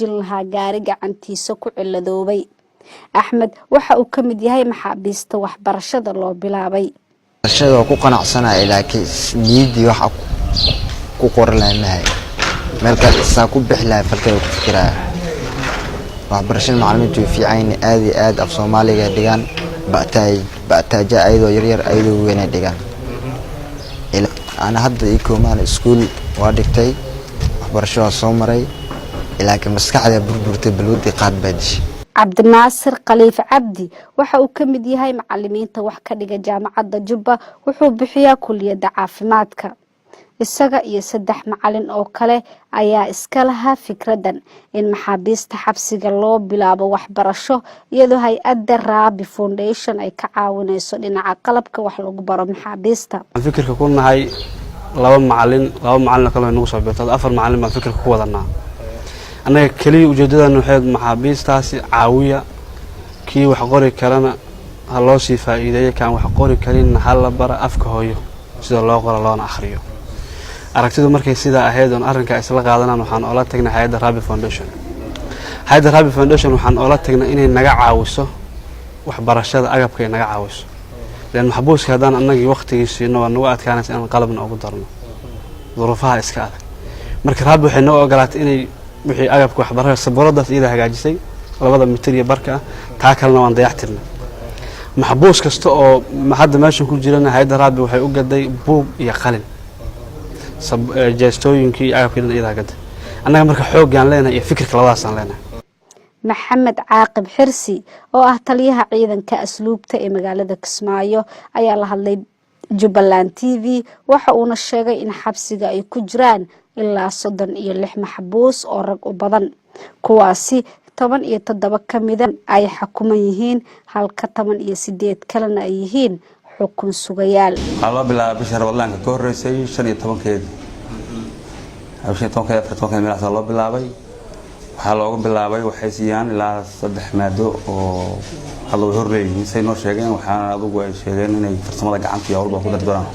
lahaa gaari gacantiisa ku ciladoobay. Axmed waxa uu ka mid yahay maxaabiista waxbarashada loo bilaabay. Waxbarashada ku qanacsanahay laakiin niyadii waxa ku qorlaanahay meel ka saa ku bixlaa falkay ku fikiraa. waxbarashada macallimiintu fiican aad af Soomaaliga dhigan ba'taaja ayadoo yar ayadoo weyn dhigan. Ana hadda ikomaan iskuul waa dhigtay waxbarashada soo maray laakiin maskaxda burburtay balwadi qaad baadish. Cabdinaasir Khaliif Cabdi waxa uu ka mid yahay macallimiinta wax ka dhiga jaamacadda Jubba wuxuu bixiyaa kulliyadda caafimaadka. Isaga iyo 3 macallin oo kale ayaa iska lahaa fikradan in maxaabiista xabsiga loo bilaabo waxbarasho iyadoo hay'adda Rabi Foundation ay ka caawinayso dhinaca qalabka wax lagu baro maxaabiista. Fikirka ku nahay laba macallin kale oo nagu soo biirtay 4 macallin baan fikirka ku wadanaa. anaga kaliya ujeedadana waxay maxaabiistaasi caawiya kii wax qori karana ha loo sii faa'iideeyo kan wax qori karin hal la bara afka hooyo sida loo qoro loona akhriyo. aragtidu markay sida ahayd oo arrinka isla qaadanaan waxaan oola tagnay hay'adda Rabi Foundation. hay'adda Rabi Foundation waxaan oola tagnay inay naga caawiso waxbarashada agabka ay naga caawiso. leen maxbuuska hadaan anagii waqtigiisina waa nagu adkaanaysa in qalabna ugu darno duruufaha iska adag. marka Rabi waxay noo ogolaatay inay wixii agabka waxbarashada sabradaas ila hagaajisay 2 mitir iyo barka taa kalena waan dayactirnay. maxbuus kasta oo hadda meeshan ku jirana hay'adda Rabi waxay u gaday buug iyo qalin jeestooyinkii agabkii ila hagaajisay. anaga marka xoog aan leenahay iyo fikirka labadaas aan leenahay. Maxamed Caaqib Xirsi oo ah taliyaha ciidanka asluubta ee magaalada Kismaayo ayaa la hadlay Jubbaland TV waxa uu sheegay in xabsiga ay ku jiraan ilaa 36 maxbuus oo rag u badan kuwaasi 17 kamida ay xukuman yihiin halka 18 kalena ay yihiin xukun sugayaal. Waxaa loo bilaabay bishii Ramadaan ka horeysay 15keedii. 15 meel loo bilaabay. waxaa loogu bilaabay waxay siiyaan ilaa 3 maado oo hadda horeeyay say noo sheegeen waxaan adigu ay sheegeen inay farsamada gacanta iyo walba ku dardaraan.